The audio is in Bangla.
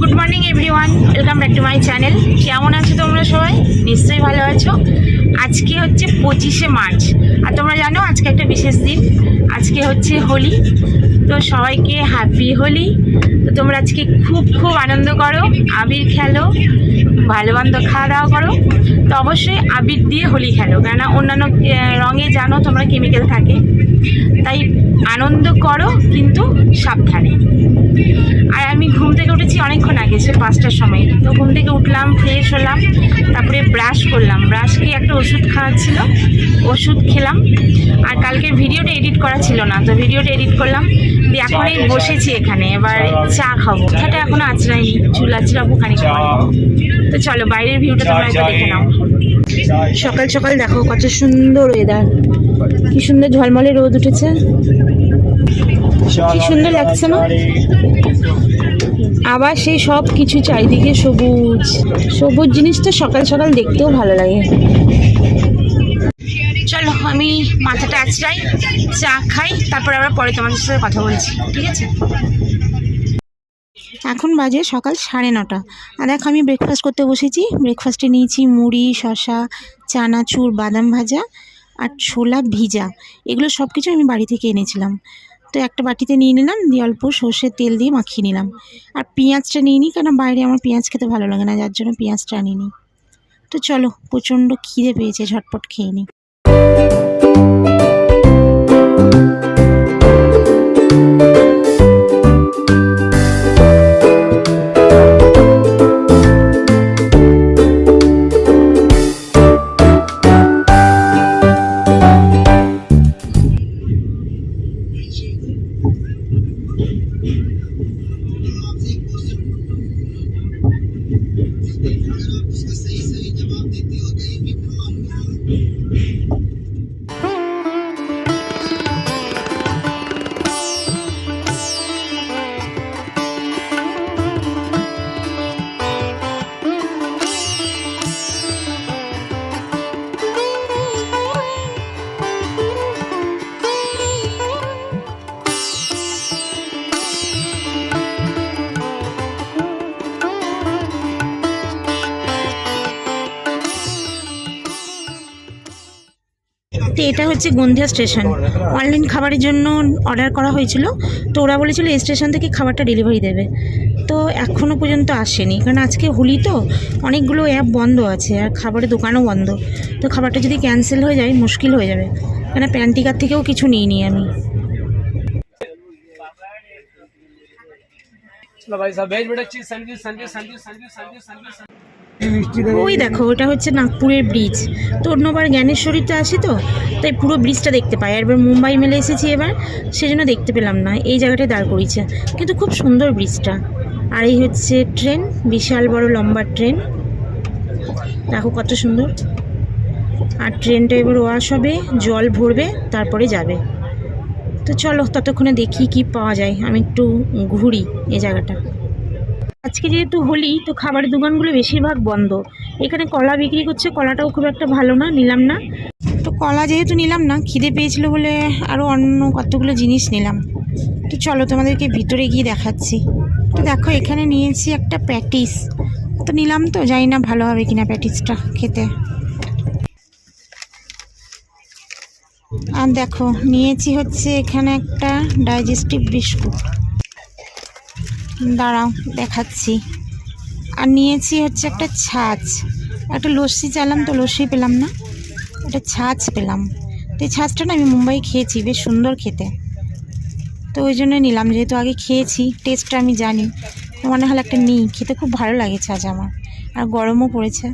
Good morning everyone, welcome back to my channel. কেমন আছো তোমরা সবাই? নিশ্চয়ই ভালো আছো। আজকে হচ্ছে 25শে মার্চ, আর তোমরা জানো আজকে একটা বিশেষ দিন, আজকে হচ্ছে হোলি। তো সবাইকে হ্যাপি হোলি। তো তোমরা আজকে খুব খুব আনন্দ করো, আবির খেলো, ভালো মন্দ খাওয়া দাওয়া করো। তো অবশ্যই আবির দিয়ে হোলি খেলো, কেননা অন্যান্য রঙে জানো তোমরা কেমিক্যাল থাকে, তাই আনন্দ করো কিন্তু সাবধানে। আর আমি ঘুম থেকে উঠেছি অনেকক্ষণ আগে, সে 5টার সময়। তো ঘুম থেকে উঠলাম, ফ্রেশ হলাম, তারপরে ব্রাশ করলাম। ব্রাশ খেয়ে একটা ওষুধ খাওয়া ছিল, ওষুধ খেলাম। আর কালকের ভিডিওটা এডিট করা ছিল না, তো ভিডিওটা এডিট করলাম। দিয়ে এখন এই বসেছি এখানে, এবার চা খাবো। কথাটা এখনো আঁচড়াইনি, চুল আঁচড়াবো খানিকক্ষণ। তো চলো বাইরের ভিউটা তোমরা একবার দেখে নাও। সকাল সকাল দেখো কত সুন্দর ওয়েদার, কি সুন্দর ঝলমলে রোদ উঠেছে, কি সুন্দর লাগছে না? আবার সেই সব কিছু চারিদিকে সবুজ সবুজ জিনিসটা সকাল সকাল দেখতেও ভালো লাগে। চলো আমি মাথাটা আঁচড়াই, চা খাই, তারপর আবার পরে তোমাদের সাথে কথা বলছি, ঠিক আছে? এখন বাজে সকাল 9:30, আর দেখো আমি ব্রেকফাস্ট করতে বসেছি। ব্রেকফাস্টে নিয়েছি মুড়ি, শসা, চানাচুর, বাদাম ভাজা আর ছোলা ভিজা। এগুলো সব কিছু আমি বাড়ি থেকে এনেছিলাম। তো একটা বাটিতে নিয়ে নিলাম, দিয়ে অল্প সর্ষের তেল দিয়ে মাখিয়ে নিলাম। আর পেঁয়াজটা নিয়ে নিই, কারণ বাইরে আমার পেঁয়াজ খেতে ভালো লাগে না, যার জন্য পেঁয়াজটা আনিনি। তো চলো, প্রচণ্ড খিদে পেয়েছে, ঝটপট খেয়ে নিই। তো এটা হচ্ছে গন্ধিয়া স্টেশন। অনলাইন খাবারের জন্য অর্ডার করা হয়েছিল, তো ওরা বলেছিল এই স্টেশন থেকে খাবারটা ডেলিভারি দেবে। তো এখনও পর্যন্ত আসেনি, কারণ আজকে হোলি তো অনেকগুলো অ্যাপ বন্ধ আছে, আর খাবারের দোকানও বন্ধ। তো খাবারটা যদি ক্যান্সেল হয়ে যায় মুশকিল হয়ে যাবে, কেন প্যান্টিকার থেকেও কিছু নিইনি আমি। ওই দেখো, ওটা হচ্ছে নাগপুরের ব্রিজ। তো অন্যবার জ্ঞানেশ্বরীতে আসি, তো তাই পুরো ব্রিজটা দেখতে পাই। আর এবার মুম্বাই মেলে এসেছি এবার, সেজন্য দেখতে পেলাম না। এই জায়গাটায় দাঁড় করিয়েছে, কিন্তু খুব সুন্দর ব্রিজটা। আর এই হচ্ছে ট্রেন, বিশাল বড় লম্বা ট্রেন, দেখো কত সুন্দর। আর ট্রেনটা এবার ওয়াশ হবে, জল ভরবে, তারপরে যাবে। তো চলো ততক্ষণে দেখি কি পাওয়া যায়, আমি একটু ঘুরি এই জায়গাটা। আজকে যেহেতু হোলি, তো খাবারের দোকানগুলো বেশিরভাগ বন্ধ। এখানে কলা বিক্রি করছে, কলাটাও খুব একটা ভালো না, নিলাম না। তো কলা যেহেতু নিলাম না, খিদে পেয়েছিল বলে আরও অন্য কতগুলো জিনিস নিলাম। তো চলো তোমাদেরকে ভিতরে গিয়ে দেখাচ্ছি। তো দেখো এখানে নিয়েছি একটা প্যাটিস, তো নিলাম। তো জানি না ভালো হবে কিনা প্যাটিসটা খেতে। আর দেখো নিয়েছি হচ্ছে এখানে একটা ডাইজেস্টিভ বিস্কুট, দাঁড়াও দেখাচ্ছি। আর নিয়েছি হচ্ছে একটা ছাঁচ, একটা লস্যি চাইলাম তো লস্যি পেলাম না, একটা ছাঁচ পেলাম। তো এই ছাঁচটা না আমি মুম্বাই খেয়েছি, বেশ সুন্দর খেতে, তো ওই জন্য নিলাম। যেহেতু আগে খেয়েছি, টেস্টটা আমি জানি, মনে হলো একটা নিই, খেতে খুব ভালো লাগে ছাঁচ আমার। আর গরমও পড়েছে।